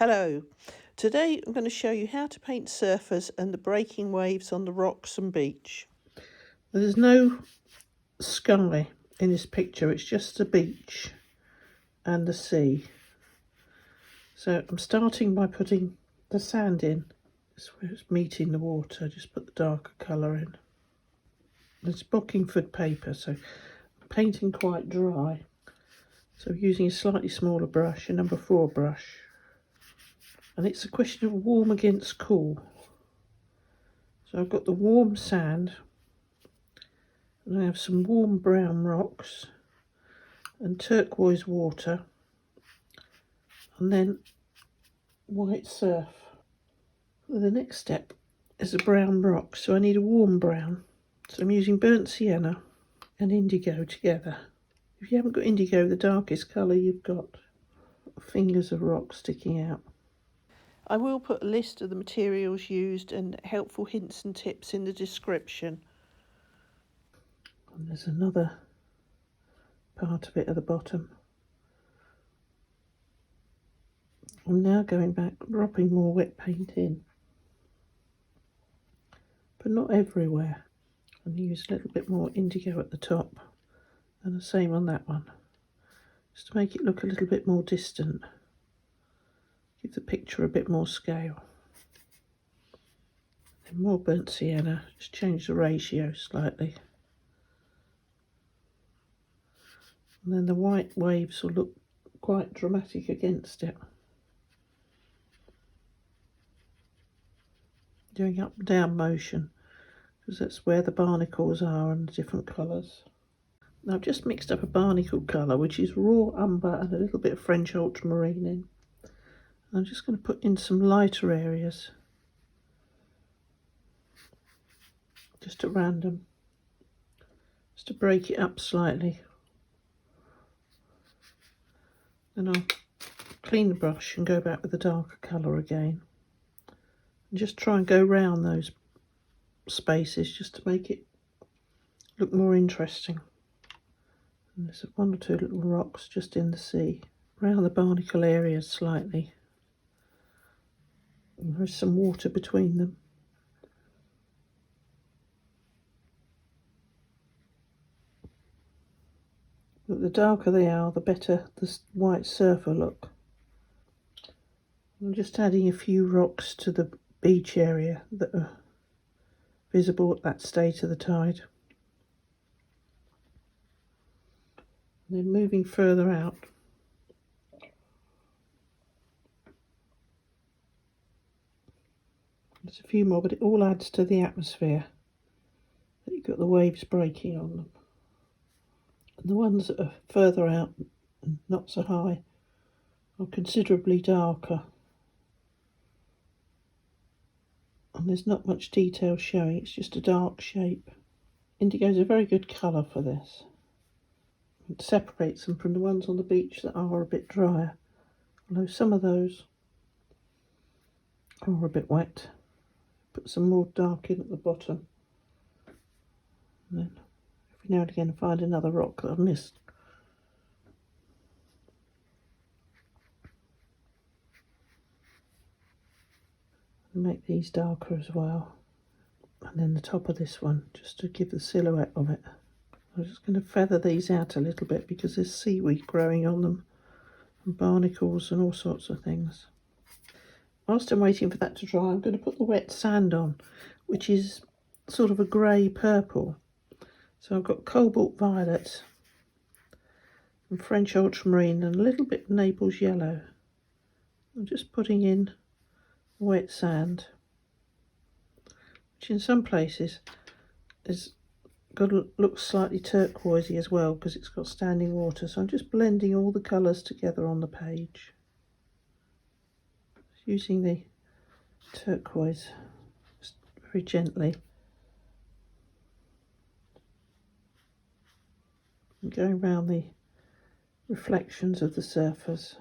Hello, today I'm going to show you how to paint surfers and the breaking waves on the rocks and beach. There's no sky in this picture, it's just the beach and the sea. So I'm starting by putting the sand in. That's where it's meeting the water, just put the darker colour in. It's Bockingford paper, so I'm painting quite dry. So I'm using a slightly smaller brush, a number 4 brush. And it's a question of warm against cool. So I've got the warm sand, and I have some warm brown rocks and turquoise water, and then white surf. Well, the next step is a brown rock, so I need a warm brown. So I'm using burnt sienna and indigo together. If you haven't got indigo, the darkest colour you've got, fingers of rock sticking out. I will put a list of the materials used and helpful hints and tips in the description. And there's another part of it at the bottom. I'm now going back, dropping more wet paint in, but not everywhere. I'm going to use a little bit more indigo at the top, and the same on that one, just to make it look a little bit more distant, give the picture a bit more scale. Then more burnt sienna, just change the ratio slightly. And then the white waves will look quite dramatic against it. Doing up and down motion, because that's where the barnacles are and the different colours. Now I've just mixed up a barnacle colour, which is raw umber and a little bit of French ultramarine in. And I'm just going to put in some lighter areas, just at random, just to break it up slightly. Then I'll clean the brush and go back with the darker colour again. And just try and go round those spaces just to make it look more interesting. And there's 1 or 2 little rocks just in the sea, around the barnacle areas slightly. And there's some water between them. But the darker they are, the better the white surfer look. I'm just adding a few rocks to the beach area that are visible at that state of the tide. And then moving further out, there's a few more, but it all adds to the atmosphere that you've got the waves breaking on them. And the ones that are further out and not so high are considerably darker. And there's not much detail showing, it's just a dark shape. Indigo is a very good colour for this. It separates them from the ones on the beach that are a bit drier, although some of those are a bit wet. Put some more dark in at the bottom, and then every now and again find another rock that I've missed. And make these darker as well, and then the top of this one, just to give the silhouette of it. I'm just going to feather these out a little bit because there's seaweed growing on them and barnacles and all sorts of things. Whilst I'm waiting for that to dry, I'm going to put the wet sand on, which is sort of a grey purple. So I've got cobalt violet and French ultramarine and a little bit of Naples yellow. I'm just putting in wet sand, which in some places is looks slightly turquoisey as well because it's got standing water. So I'm just blending all the colours together on the page, using the turquoise just very gently, and going around the reflections of the surfers.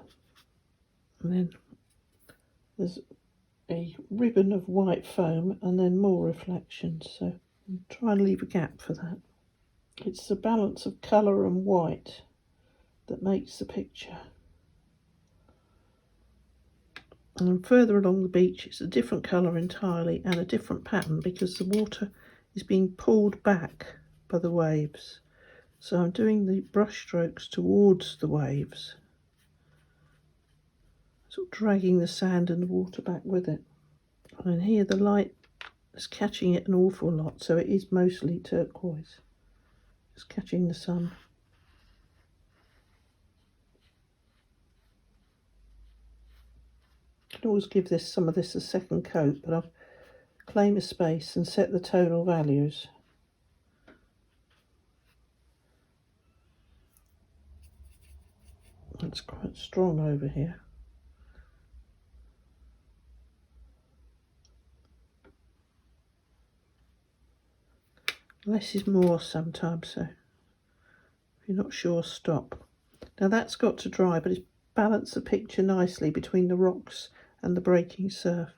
And then there's a ribbon of white foam and then more reflections, so try and leave a gap for that. It's the balance of colour and white that makes the picture. And further along the beach it's a different colour entirely and a different pattern because the water is being pulled back by the waves. So I'm doing the brush strokes towards the waves, sort of dragging the sand and the water back with it. And here the light is catching it an awful lot, so it is mostly turquoise. It's catching the sun. I can always give some of this a second coat, but I've claimed a space and set the tonal values. It's quite strong over here. Less is more sometimes, so if you're not sure, stop. Now that's got to dry, but it's balanced the picture nicely between the rocks and the breaking surf.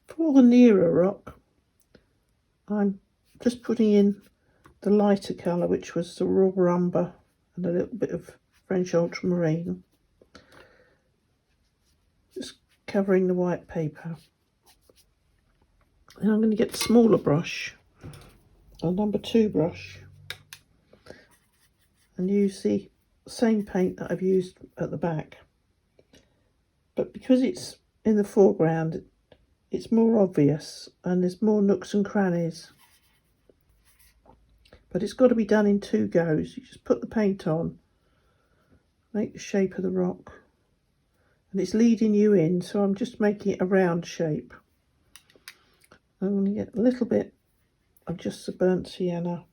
For the nearer rock, I'm just putting in the lighter colour, which was the raw umber and a little bit of French ultramarine, just covering the white paper. And I'm going to get the smaller brush, a number 2 brush, and use the same paint that I've used at the back, but because it's in the foreground it's more obvious and there's more nooks and crannies, but it's got to be done in 2 goes. You just put the paint on, make the shape of the rock, and it's leading you in, so I'm just making it a round shape. I'm going to get a little bit of just the burnt sienna,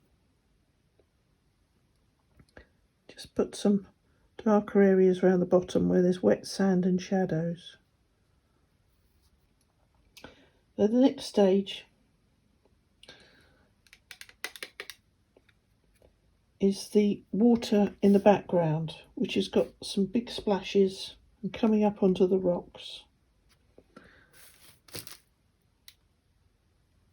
just put some darker areas around the bottom where there's wet sand and shadows. So the next stage is the water in the background, which has got some big splashes and coming up onto the rocks.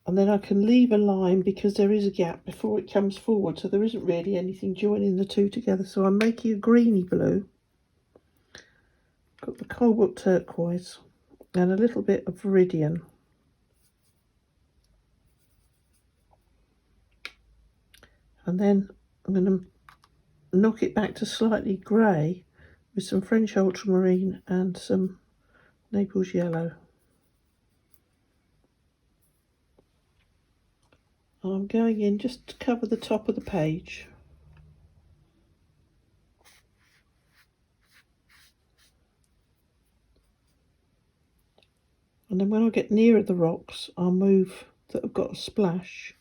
And then I can leave a line because there is a gap before it comes forward, so there isn't really anything joining the two together. So I'm making a greeny blue, got the cobalt turquoise and a little bit of viridian. And then I'm going to knock it back to slightly grey with some French ultramarine and some Naples yellow. And I'm going in just to cover the top of the page. And then when I get nearer the rocks, I'll move that have got a splash.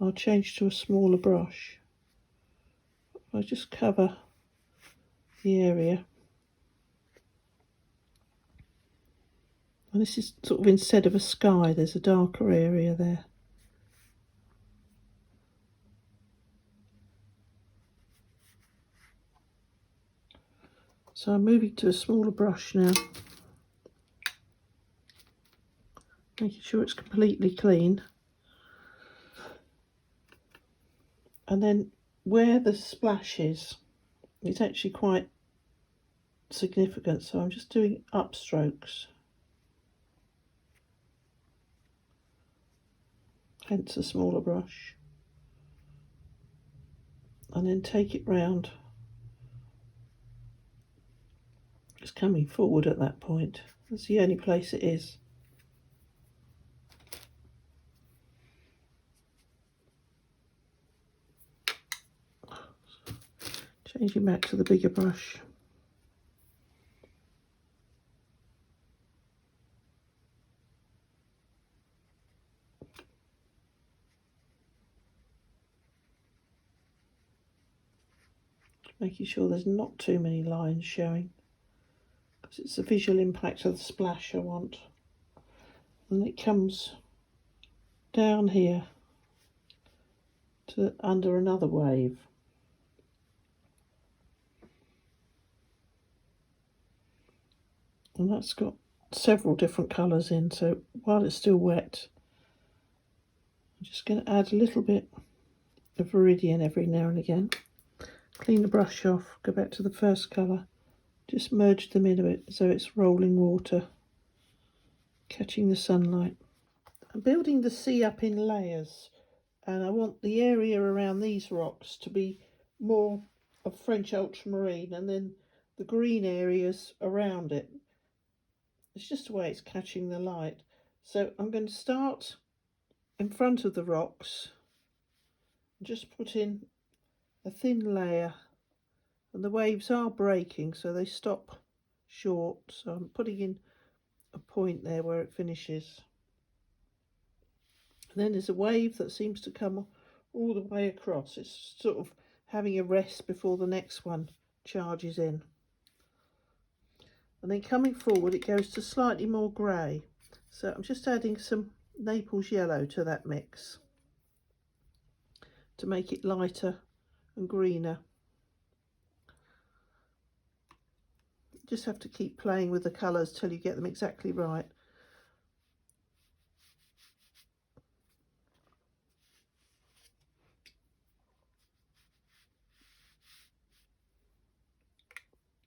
I'll change to a smaller brush. I'll just cover the area. And this is sort of instead of a sky, there's a darker area there. So I'm moving to a smaller brush now, making sure it's completely clean. And then where the splash is, it's actually quite significant, so I'm just doing upstrokes, hence a smaller brush, and then take it round. It's coming forward at that point. That's the only place it is. Changing back to the bigger brush. Making sure there's not too many lines showing, because it's the visual impact of the splash I want. And it comes down here to under another wave. And that's got several different colours in, so while it's still wet, I'm just going to add a little bit of viridian every now and again. Clean the brush off, go back to the first colour, Just merge them in a bit so it's rolling water, catching the sunlight. I'm building the sea up in layers, and I want the area around these rocks to be more of French ultramarine, and then the green areas around it. It's just the way it's catching the light. So I'm going to start in front of the rocks, just put in a thin layer, and the waves are breaking so they stop short, so I'm putting in a point there where it finishes. And then there's a wave that seems to come all the way across. It's sort of having a rest before the next one charges in. And then coming forward it goes to slightly more grey, so I'm just adding some Naples yellow to that mix to make it lighter and greener. Just have to keep playing with the colours till you get them exactly right.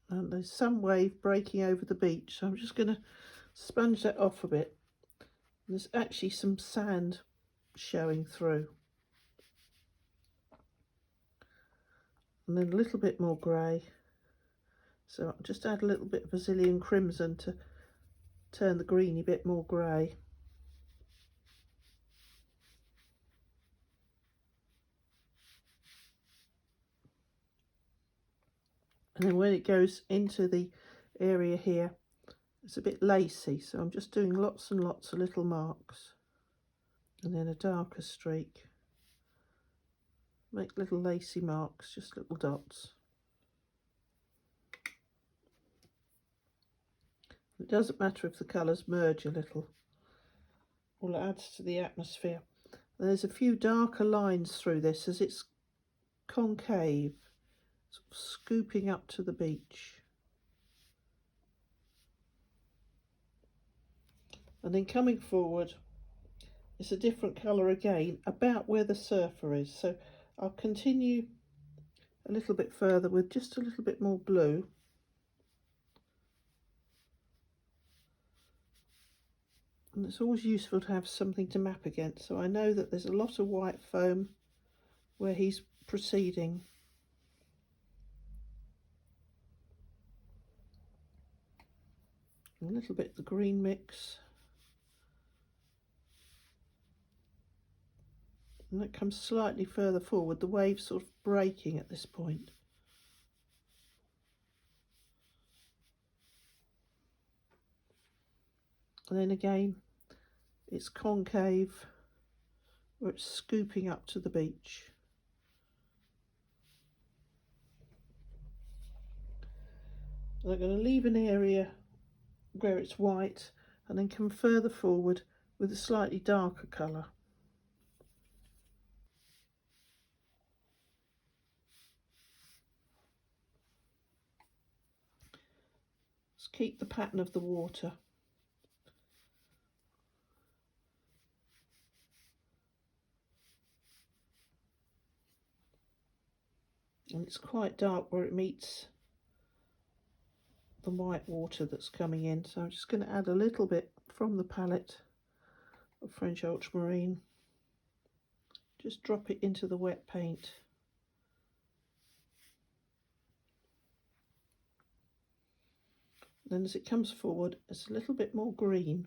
And there's some wave breaking over the beach, so I'm just going to sponge that off a bit. There's actually some sand showing through. And then a little bit more grey. So I'll just add a little bit of Brazilian crimson to turn the greeny bit more grey. And then when it goes into the area here, it's a bit lacy, so I'm just doing lots and lots of little marks. And then a darker streak. Make little lacy marks, just little dots. It doesn't matter if the colours merge a little. All it adds to the atmosphere. And there's a few darker lines through this as it's concave, sort of scooping up to the beach. And then coming forward, it's a different colour again, about where the surfer is. So I'll continue a little bit further with just a little bit more blue. And it's always useful to have something to map against. So I know that there's a lot of white foam where he's proceeding. A little bit of the green mix. And that comes slightly further forward, the wave's sort of breaking at this point. And then again, it's concave, where it's scooping up to the beach. And I'm going to leave an area where it's white and then come further forward with a slightly darker colour. Just keep the pattern of the water. And it's quite dark where it meets the white water that's coming in, so I'm just going to add a little bit from the palette of French ultramarine. Just drop it into the wet paint. Then as it comes forward, it's a little bit more green,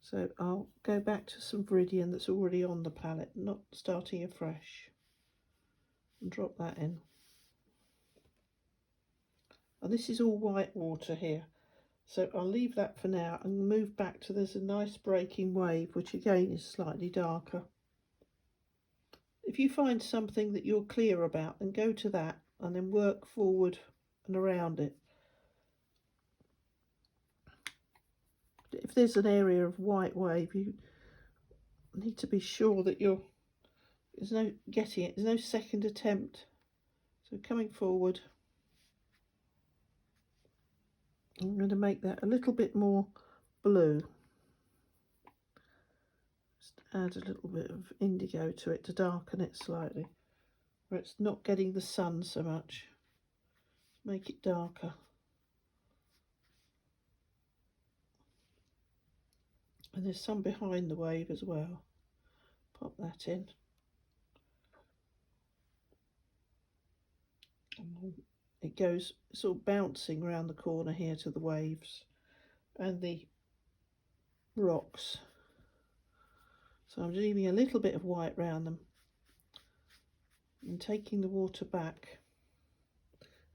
so I'll go back to some Viridian that's already on the palette, not starting afresh, and drop that in. And this is all white water here, so I'll leave that for now and move back to there's a nice breaking wave, which again is slightly darker. If you find something that you're clear about, then go to that and then work forward and around it. If there's an area of white wave, you need to be sure that there's no getting it, there's no second attempt. So coming forward, I'm going to make that a little bit more blue. Just add a little bit of indigo to it to darken it slightly, where it's not getting the sun so much. Make it darker. And there's some behind the wave as well. Pop that in. And it goes sort of bouncing around the corner here to the waves and the rocks. So I'm leaving a little bit of white around them and taking the water back.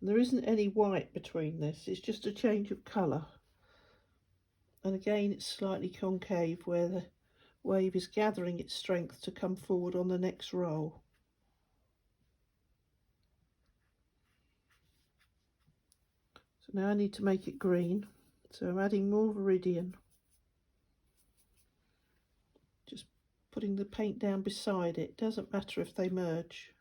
And there isn't any white between this, it's just a change of colour. And again, it's slightly concave where the wave is gathering its strength to come forward on the next roll. So now I need to make it green. So I'm adding more Viridian. Just putting the paint down beside it. Doesn't matter if they merge.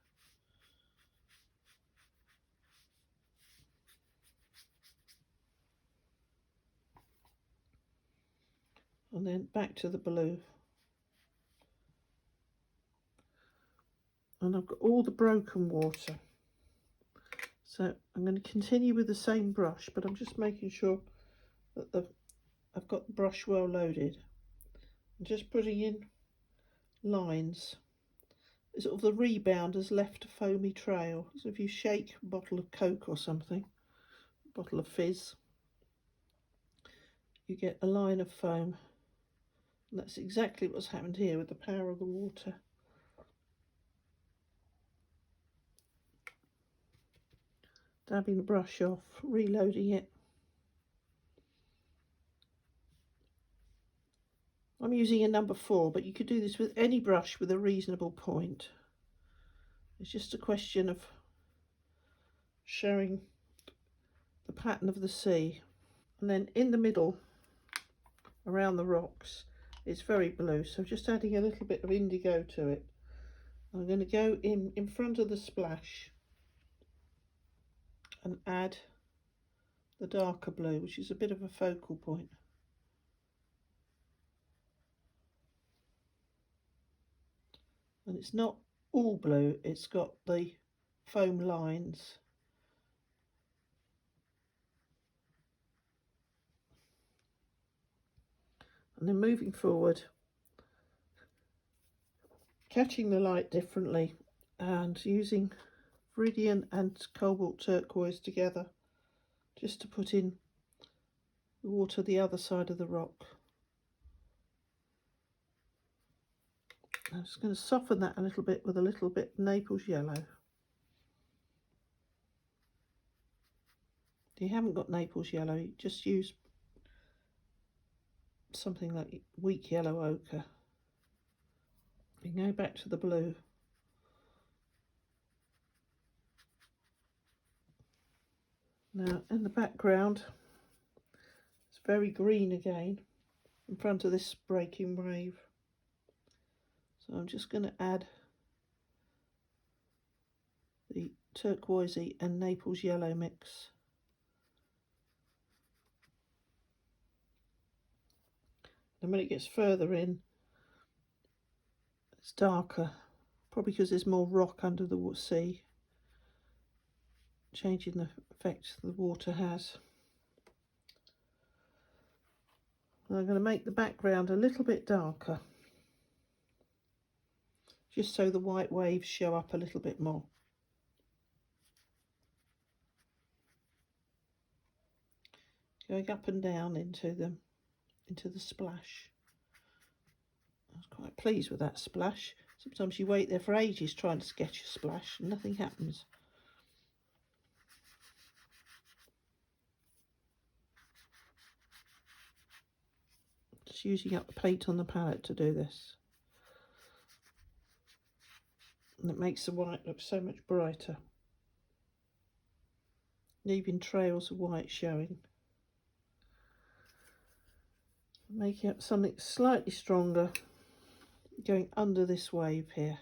And then back to the blue. And I've got all the broken water. So I'm going to continue with the same brush, but I'm just making sure that I've got the brush well loaded. I'm just putting in lines. Sort of the rebound has left a foamy trail. So if you shake a bottle of Coke or something, a bottle of fizz, you get a line of foam. And that's exactly what's happened here with the power of the water. Dabbing the brush off, reloading it. I'm using a number 4, but you could do this with any brush with a reasonable point. It's just a question of showing the pattern of the sea. And then in the middle, around the rocks, it's very blue, so just adding a little bit of indigo to it. I'm going to go in front of the splash and add the darker blue, which is a bit of a focal point. And it's not all blue, it's got the foam lines. And then moving forward, catching the light differently and using Viridian and Cobalt turquoise together just to put in the water the other side of the rock. I'm just going to soften that a little bit with a little bit Naples yellow. If you haven't got Naples yellow, you just use something like weak yellow ochre. We go back to the blue. Now in the background, it's very green again in front of this breaking wave. So I'm just going to add the turquoisey and Naples yellow mix. And when it gets further in, it's darker, probably because there's more rock under the sea, changing the effect the water has. And I'm going to make the background a little bit darker, just so the white waves show up a little bit more. Going up and down into the splash. I was quite pleased with that splash. Sometimes you wait there for ages trying to sketch a splash and nothing happens. Just using up the paint on the palette to do this. And it makes the white look so much brighter, leaving trails of white showing. Making up something slightly stronger, going under this wave here.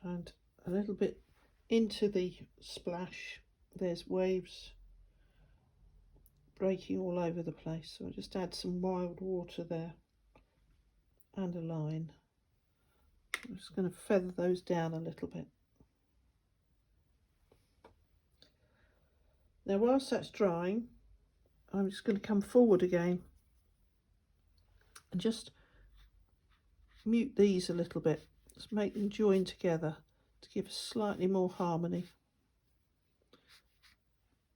And a little bit into the splash, there's waves breaking all over the place. So I just add some wild water there and a line. I'm just going to feather those down a little bit. Now whilst that's drying, I'm just going to come forward again and just mute these a little bit. Just make them join together to give us slightly more harmony.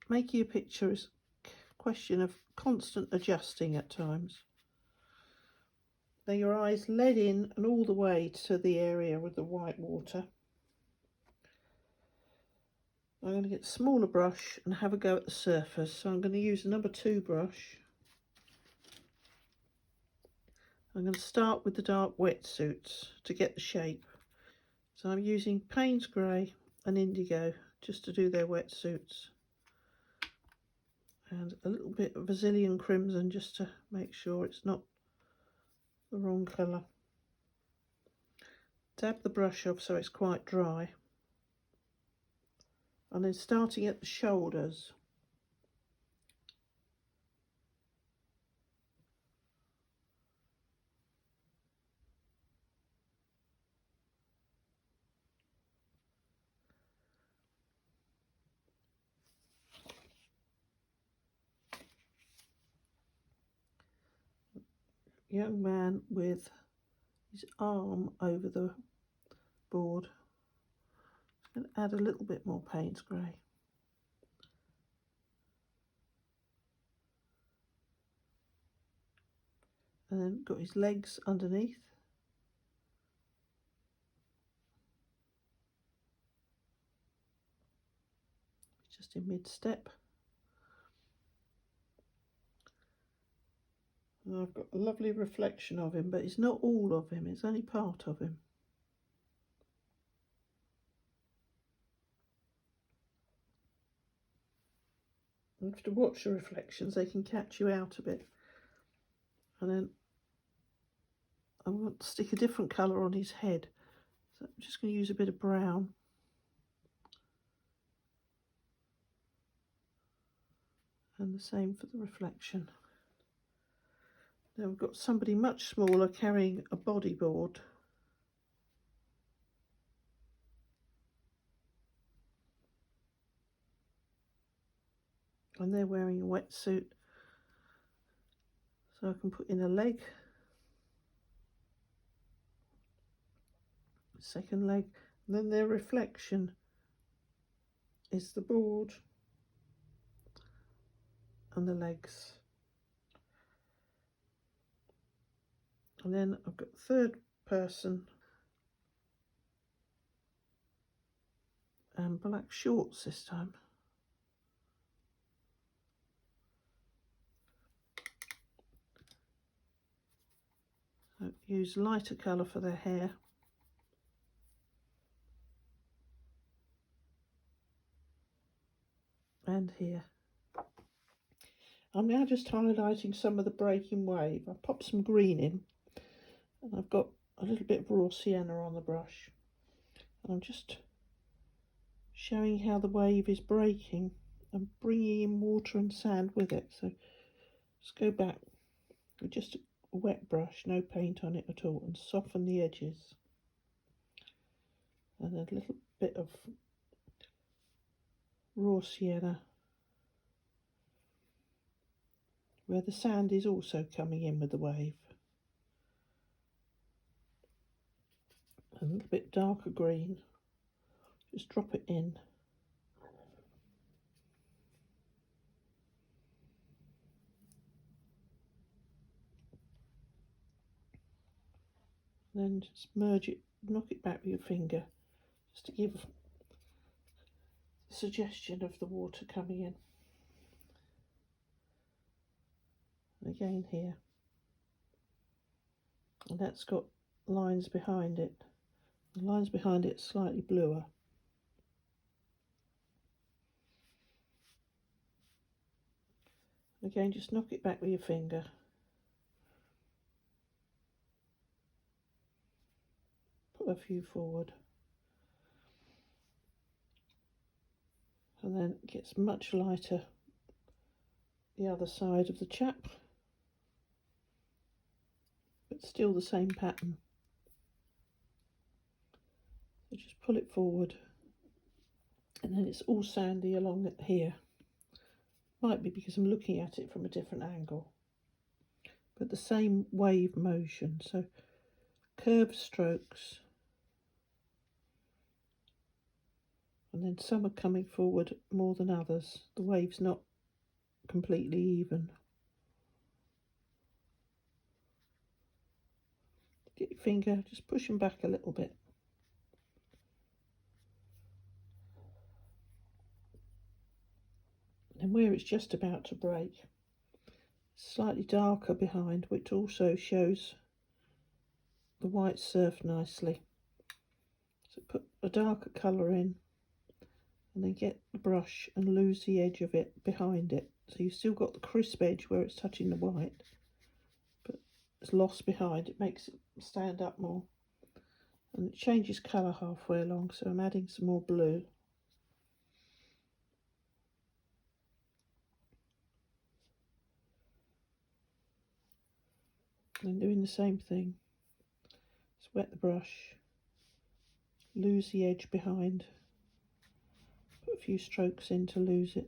Making a picture is a question of constant adjusting at times. Now your eyes led in and all the way to the area with the white water. I'm going to get a smaller brush and have a go at the surface. So I'm going to use a number 2 brush. I'm going to start with the dark wetsuits to get the shape. So I'm using Payne's Grey and Indigo just to do their wetsuits. And a little bit of Vermilion Crimson just to make sure it's not the wrong colour. Dab the brush off so it's quite dry. And then starting at the shoulders. Young man with his arm over the board. I'm going to add a little bit more Payne's Grey. And then got his legs underneath. Just in mid-step. And I've got a lovely reflection of him, but it's not all of him, it's only part of him. You have to watch the reflections, they can catch you out a bit. And then I want to stick a different colour on his head. So I'm just going to use a bit of brown. And the same for the reflection. Now we've got somebody much smaller carrying a bodyboard. And they're wearing a wetsuit. So I can put in a leg. Second leg. And then their reflection is the board and the legs. And then I've got the third person and black shorts this time. So use lighter colour for their hair. And here. I'm now just highlighting some of the breaking wave. I popped some green in and I've got a little bit of raw sienna on the brush. And I'm just showing how the wave is breaking and bringing in water and sand with it. So just go back with just a wet brush, no paint on it at all, and soften the edges. And a little bit of raw sienna where the sand is also coming in with the wave. A little bit darker green, just drop it in. Then just merge it, knock it back with your finger, just to give a suggestion of the water coming in. And again here. And that's got lines behind it. The lines behind it are slightly bluer. Again, just knock it back with your finger. Put a few forward. And then it gets much lighter the other side of the chap. But still the same pattern. So just pull it forward. And then it's all sandy along here. Might be because I'm looking at it from a different angle. But the same wave motion, so curved strokes. And then some are coming forward more than others. The wave's not completely even. Get your finger, just push them back a little bit. And where it's just about to break, slightly darker behind, which also shows the white surf nicely. So put a darker colour in and then get the brush and lose the edge of it behind it. So you've still got the crisp edge where it's touching the white, but it's lost behind. It makes it stand up more. And it changes colour halfway along, so I'm adding some more blue. And doing the same thing. Just wet the brush, lose the edge behind, put a few strokes in to lose it.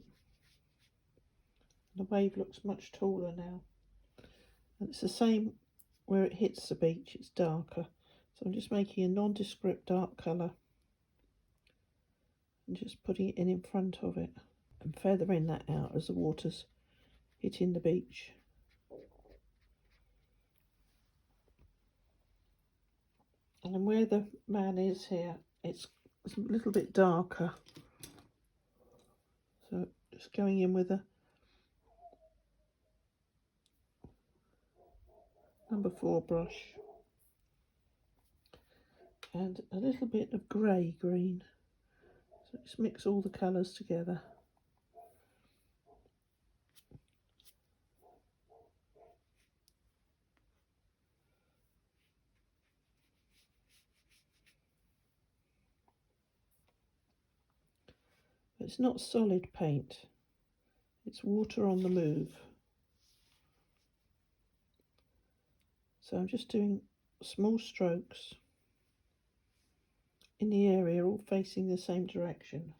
The wave looks much taller now. And it's the same where it hits the beach, it's darker. So I'm just making a nondescript dark colour and just putting it in front of it and feathering that out as the water's hitting the beach. And then where the man is here, it's a little bit darker. So just going in with a number 4 brush and a little bit of grey green. So just mix all the colours together. It's not solid paint, it's water on the move. So I'm just doing small strokes in the area, all facing the same direction.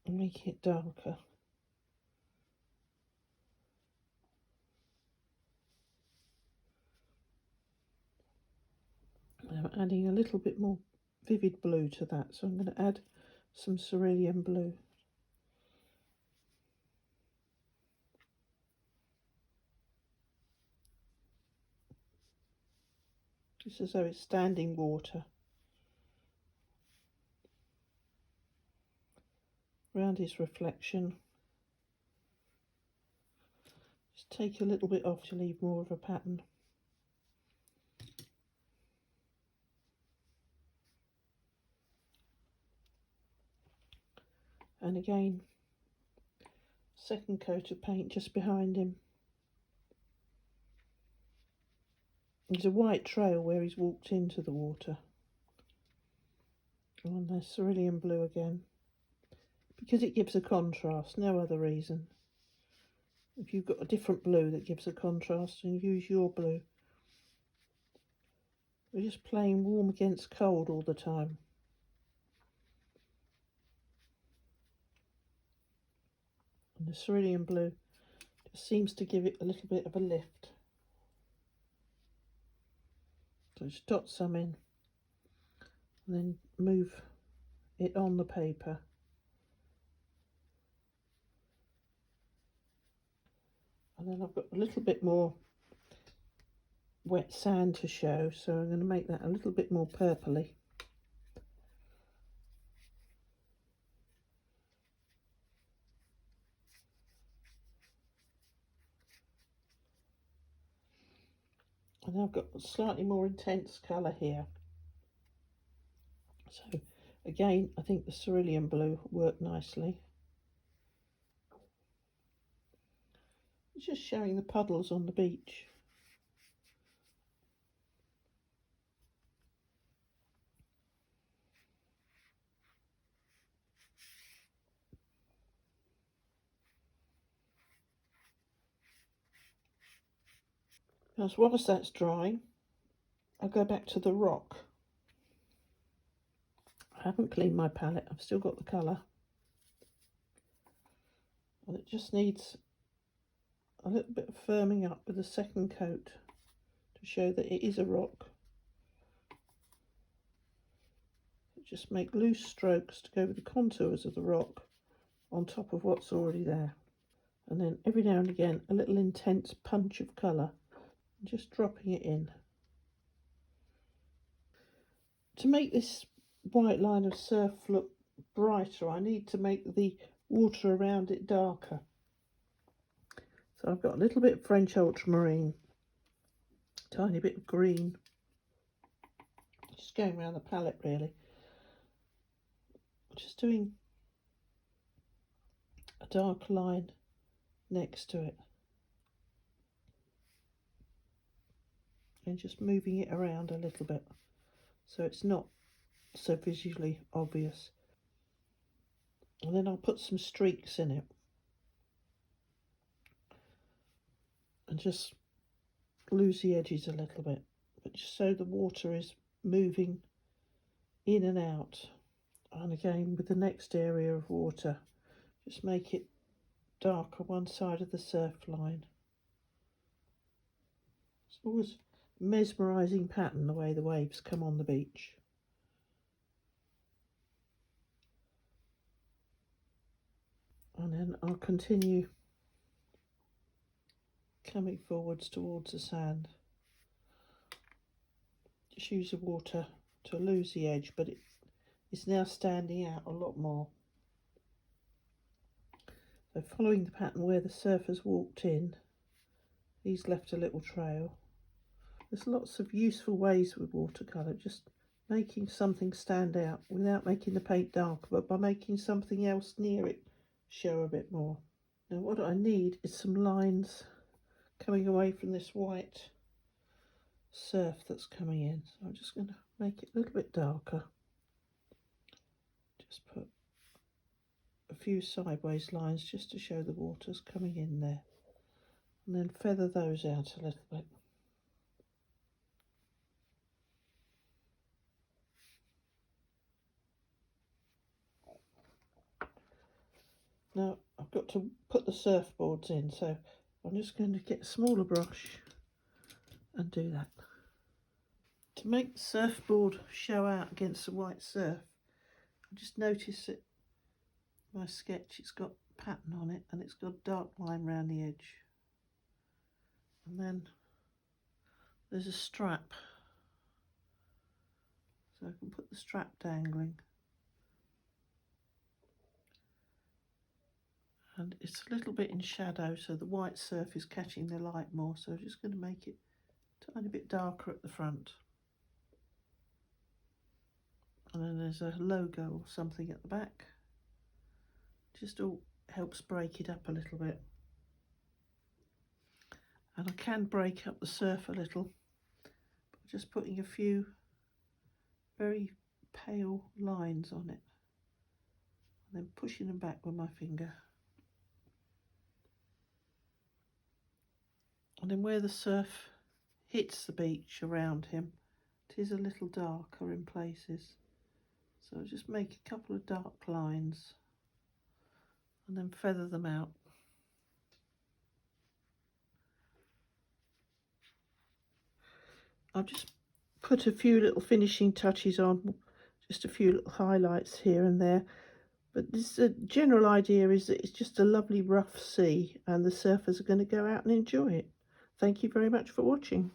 And making it darker. I'm adding a little bit more vivid blue to that, so I'm going to add some cerulean blue. Just as though it's standing water. Around his reflection. Just take a little bit off to leave more of a pattern. And again, second coat of paint just behind him. There's a white trail where he's walked into the water. And there's cerulean blue again. Because it gives a contrast, no other reason. If you've got a different blue that gives a contrast, and use your blue. We're just playing warm against cold all the time. And the cerulean blue just seems to give it a little bit of a lift. So just dot some in and then move it on the paper. And then I've got a little bit more wet sand to show, so I'm going to make that a little bit more purpley. And I've got a slightly more intense colour here. So again, I think the cerulean blue worked nicely. It's just showing the puddles on the beach. Now, whilst that's drying, I'll go back to the rock haven't cleaned my palette. I've still got the colour. And it just needs a little bit of firming up with a second coat to show that it is a rock. Just make loose strokes to go with the contours of the rock on top of what's already there. And then every now and again a little intense punch of colour, just dropping it in. To make this white line of surf look brighter, I need to make the water around it darker. So I've got a little bit of French ultramarine, tiny bit of green, just going around the palette really. Just doing a dark line next to it and just moving it around a little bit so it's not so visually obvious. And then I'll put some streaks in it and just lose the edges a little bit, but just so the water is moving in and out. And again with the next area of water, just make it darker one side of the surf line. It's always a mesmerising pattern the way the waves come on the beach. And then I'll continue coming forwards towards the sand. Just use the water to lose the edge, but it's now standing out a lot more. So following the pattern where the surfers walked in, he's left a little trail. There's lots of useful ways with watercolour, just making something stand out without making the paint darker, but by making something else near it show a bit more. Now what I need is some lines coming away from this white surf that's coming in. So I'm just going to make it a little bit darker. Just put a few sideways lines just to show the water's coming in there. And then feather those out a little bit. Now I've got to put the surfboards in, so I'm just going to get a smaller brush and do that. To make the surfboard show out against the white surf, I just notice that my sketch, it's got a pattern on it and it's got a dark line around the edge. And then there's a strap, so I can put the strap dangling. And it's a little bit in shadow, so the white surf is catching the light more, so I'm just going to make it a tiny bit darker at the front. And then there's a logo or something at the back. Just all helps break it up a little bit. And I can break up the surf a little by just putting a few very pale lines on it and then pushing them back with my finger. And then where the surf hits the beach around him, it is a little darker in places. So I'll just make a couple of dark lines and then feather them out. I've just put a few little finishing touches on, just a few little highlights here and there. But this general idea is that it's just a lovely rough sea and the surfers are going to go out and enjoy it. Thank you very much for watching.